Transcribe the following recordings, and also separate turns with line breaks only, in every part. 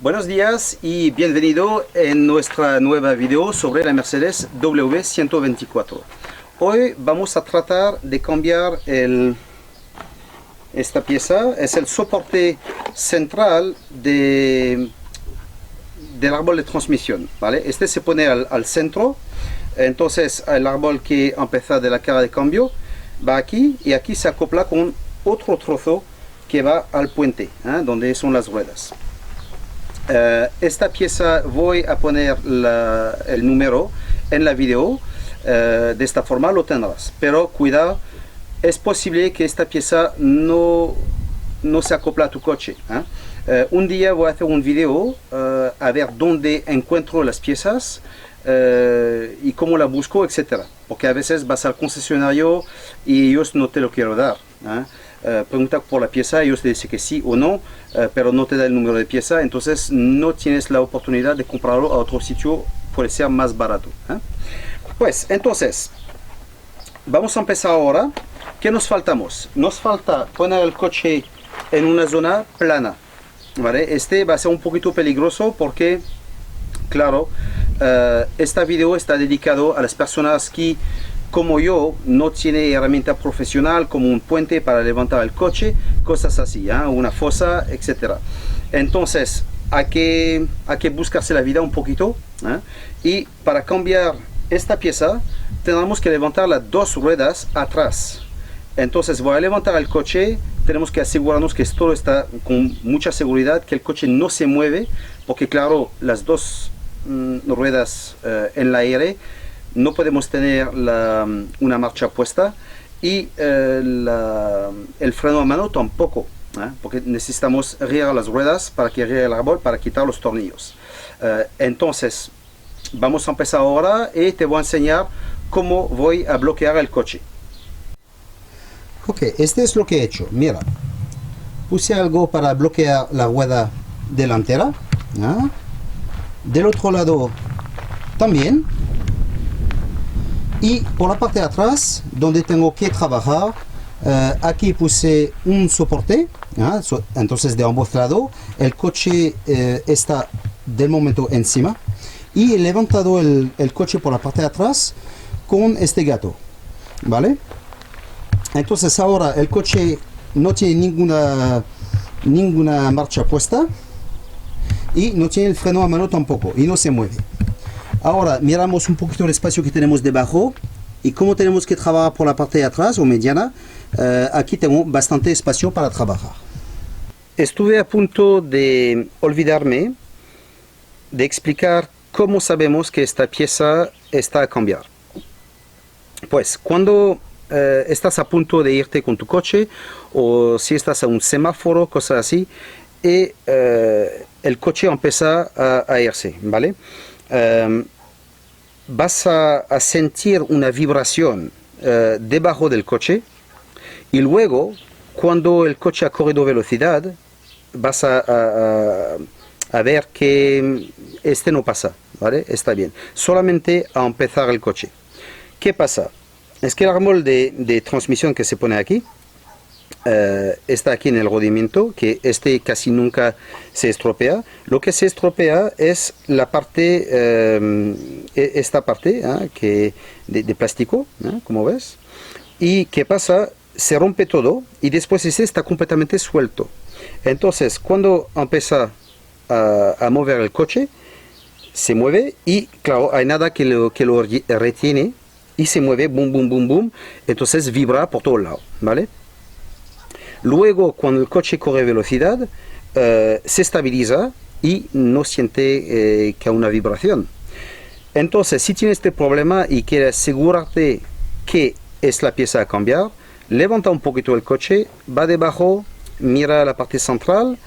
Buenos días y bienvenido en nuestra nueva video sobre la Mercedes W124. Hoy vamos a tratar de cambiar esta pieza. Es el soporte central del árbol de transmisión, ¿vale? Este se pone al centro, entonces el árbol que empieza de la caja de cambio va aquí y aquí se acopla con otro trozo que va al puente, donde son las ruedas. Esta pieza voy a poner el número en la video, de esta forma lo tendrás, pero cuidado, es posible que esta pieza no se acopla a tu coche. Un día voy a hacer un video a ver dónde encuentro las piezas y cómo la busco, etcétera, porque a veces vas al concesionario y ellos no te lo quieren dar. Pregunta por la pieza, ellos te dicen que sí o no, pero no te da el número de pieza, entonces no tienes la oportunidad de comprarlo a otro sitio, puede ser más barato. Pues entonces vamos a empezar ahora. ¿Qué nos faltamos? Nos falta poner el coche en una zona plana, ¿vale? Este va a ser un poquito peligroso porque, claro, este video está dedicado a las personas que, como yo, no tiene herramienta profesional como un puente para levantar el coche, cosas así, una fosa, etcétera. Entonces hay que buscarse la vida un poquito, y para cambiar esta pieza tenemos que levantar las dos ruedas atrás. Entonces voy a levantar el coche, tenemos que asegurarnos que todo está con mucha seguridad, que el coche no se mueve, porque claro, las dos ruedas en el aire, no podemos tener una marcha puesta y el freno a mano tampoco, porque necesitamos girar las ruedas para que gire el árbol, para quitar los tornillos. Entonces vamos a empezar ahora y te voy a enseñar cómo voy a bloquear el coche.
Ok, este es lo que he hecho. Mira, puse algo para bloquear la rueda delantera, del otro lado también. Y por la parte de atrás, donde tengo que trabajar, aquí puse un soporte, entonces de ambos lados, el coche está del momento encima, y he levantado el coche por la parte de atrás con este gato, ¿vale? Entonces ahora el coche no tiene ninguna marcha puesta, y no tiene el freno a mano tampoco, y no se mueve. Ahora miramos un poquito el espacio que tenemos debajo y cómo tenemos que trabajar por la parte de atrás o mediana. Aquí tengo bastante espacio para trabajar.
Estuve a punto de olvidarme de explicar cómo sabemos que esta pieza está a cambiar. Pues cuando estás a punto de irte con tu coche, o si estás a un semáforo, cosas así, y el coche empieza a irse, ¿vale? Vas a sentir una vibración debajo del coche, y luego cuando el coche ha corrido velocidad vas a ver que este no pasa, ¿vale? Está bien, solamente a empezar el coche. ¿Qué pasa? Es que el árbol de transmisión que se pone aquí está aquí en el rodamiento, que este casi nunca se estropea. Lo que se estropea es la parte, esta parte que de plástico, como ves. Y ¿qué pasa? Se rompe todo y después este está completamente suelto. Entonces cuando empieza a mover el coche, se mueve y claro, hay nada que lo retiene y se mueve, boom, boom, boom, boom. Entonces vibra por todo lado, ¿vale? Luego, cuando el coche corre velocidad, se estabiliza y no siente que hay una vibración. Entonces, si tienes este problema y quieres asegurarte que es la pieza a cambiar, levanta un poquito el coche, va debajo, mira la parte central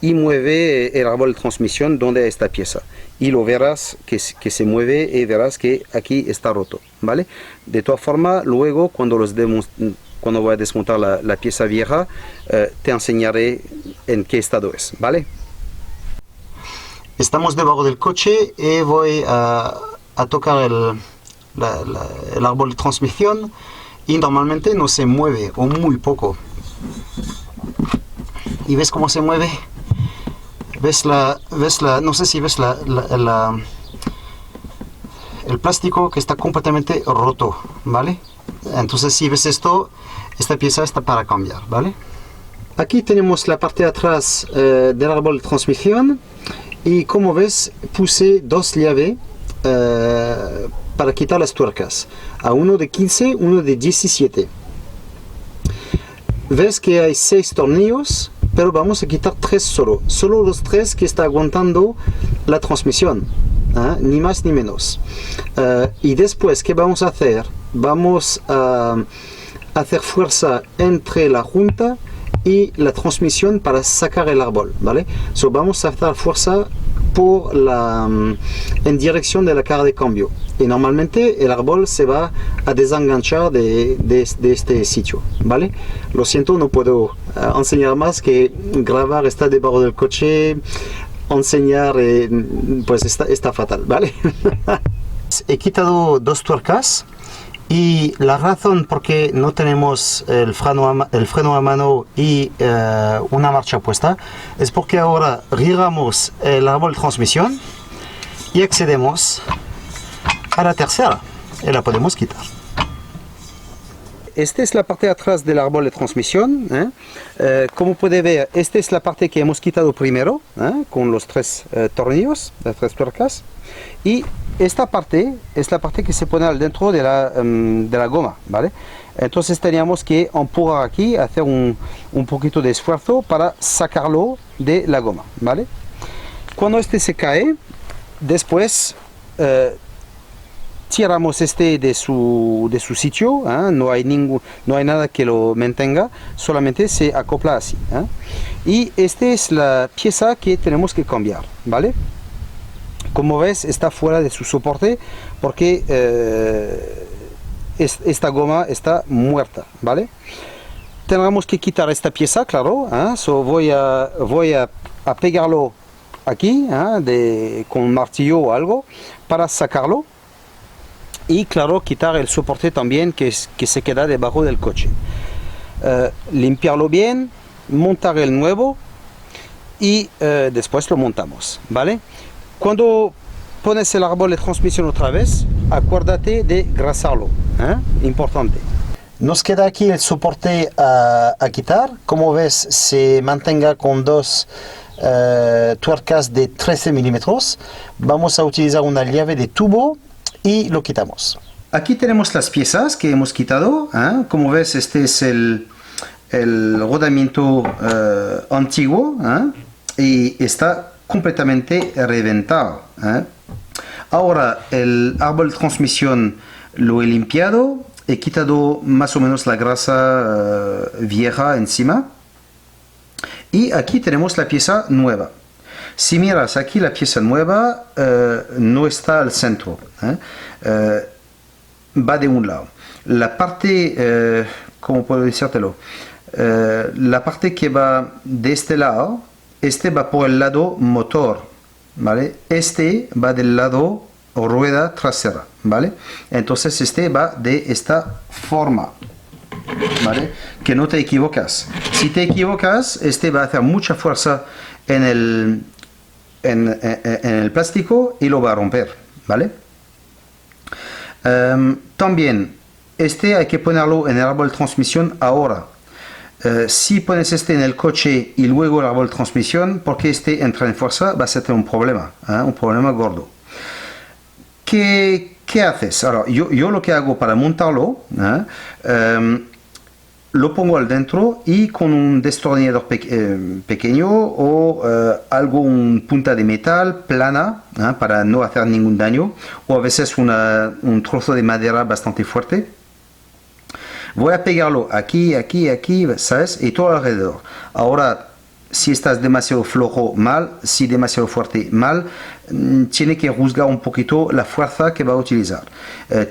y mueve el árbol de transmisión donde está esta pieza. Y lo verás que se mueve y verás que aquí está roto, ¿vale? De todas formas, luego cuando voy a desmontar la pieza vieja, te enseñaré en qué estado es, ¿vale?
Estamos debajo del coche y voy a tocar el árbol de transmisión y normalmente no se mueve o muy poco. ¿Y ves cómo se mueve? no sé si ves el plástico que está completamente roto, ¿vale? Entonces si ves esto, esta pieza está para cambiar, ¿vale? Aquí tenemos la parte de atrás del árbol de transmisión y como ves puse dos llaves para quitar las tuercas, a uno de 15, uno de 17. Ves que hay 6 tornillos, pero vamos a quitar 3 solo los 3 que está aguantando la transmisión, ni más ni menos. Y después, ¿qué vamos a hacer? Vamos a hacer fuerza entre la junta y la transmisión para sacar el árbol, ¿vale? Vamos a hacer fuerza en dirección de la caja de cambio, y normalmente el árbol se va a desenganchar de este sitio, ¿vale? Lo siento, no puedo enseñar más, que grabar está debajo del coche, enseñar pues está fatal, ¿vale? He quitado 2 tuercas. Y la razón por qué no tenemos el freno a mano y una marcha puesta es porque ahora giramos el árbol de transmisión y accedemos a la tercera y la podemos quitar.
Esta es la parte de atrás del árbol de transmisión. Como puede ver, esta es la parte que hemos quitado primero, con los 3 tornillos, las 3 tuercas. Y esta parte es la parte que se pone al dentro de la goma, ¿vale? Entonces teníamos que empujar aquí, hacer un poquito de esfuerzo para sacarlo de la goma, ¿vale? Cuando este se cae, después tiramos este de su sitio, no hay nada que lo mantenga, solamente se acopla así, y esta es la pieza que tenemos que cambiar, ¿vale? Como ves, está fuera de su soporte porque esta goma está muerta, ¿vale? Tendremos que quitar esta pieza, claro, voy a pegarlo aquí, con un martillo o algo para sacarlo. Y claro, quitar el soporte también que se queda debajo del coche. Limpiarlo bien, montar el nuevo y después lo montamos, ¿vale? Cuando pones el árbol de transmisión otra vez, acuérdate de grasarlo, importante.
Nos queda aquí el soporte a quitar. Como ves, se mantenga con 2 tuercas de 13 milímetros. Vamos a utilizar una llave de tubo y lo quitamos. Aquí tenemos las piezas que hemos quitado. Como ves, este es el rodamiento antiguo, y está completamente reventado. Ahora el árbol de transmisión lo he limpiado, he quitado más o menos la grasa vieja encima, y aquí tenemos la pieza nueva. Si miras aquí, la pieza nueva no está al centro, va de un lado. La parte, ¿cómo puedo decírtelo? La parte que va de este lado, este va por el lado motor, ¿vale? Este va del lado rueda trasera, ¿vale? Entonces este va de esta forma, ¿vale? Que no te equivocas. Si te equivocas, este va a hacer mucha fuerza en el plástico y lo va a romper, ¿vale? También este hay que ponerlo en el árbol de transmisión ahora. Si pones este en el coche y luego el árbol de transmisión, porque este entra en fuerza, va a ser un problema gordo. ¿Qué haces? Ahora, yo lo que hago para montarlo, lo pongo al dentro y con un destornillador pequeño o un punta de metal plana, para no hacer ningún daño, o a veces un trozo de madera bastante fuerte. Voy a pegarlo aquí, ¿sabes? Y todo alrededor. Ahora, si estás demasiado flojo, mal. Si demasiado fuerte, mal. Tiene que juzgar un poquito la fuerza que va a utilizar.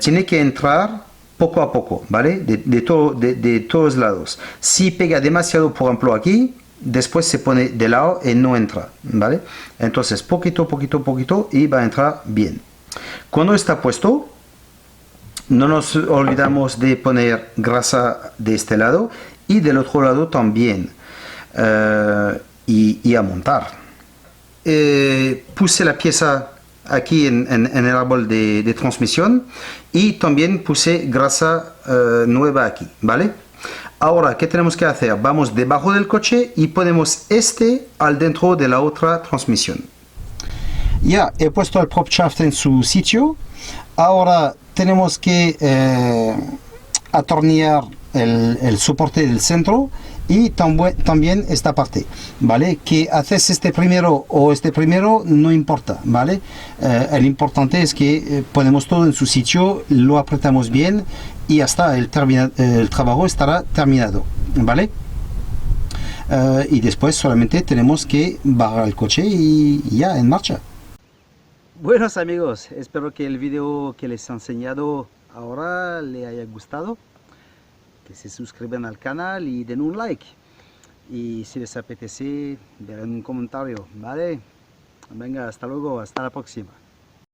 Tiene que entrar poco a poco, ¿vale? De todos lados. Si pega demasiado, por ejemplo, aquí, después se pone de lado y no entra, ¿vale? Entonces, poquito, y va a entrar bien. Cuando está puesto, no nos olvidamos de poner grasa de este lado y del otro lado también, y a montar.
puse la pieza aquí en el árbol de transmisión y también puse grasa nueva aquí, ¿vale? Ahora, ¿qué tenemos que hacer? Vamos debajo del coche y ponemos este al dentro de la otra transmisión.
Ya he puesto el prop shaft en su sitio. Ahora tenemos que atornillar el soporte del centro y también esta parte, ¿vale? Que haces este primero o este primero no importa, ¿vale? El importante es que ponemos todo en su sitio, lo apretamos bien y hasta el trabajo estará terminado, ¿vale? Y después solamente tenemos que bajar el coche y ya en marcha.
Buenos amigos, espero que el video que les he enseñado ahora les haya gustado, que se suscriban al canal y den un like, y si les apetece dejen un comentario, ¿vale? Venga, hasta luego, hasta la próxima.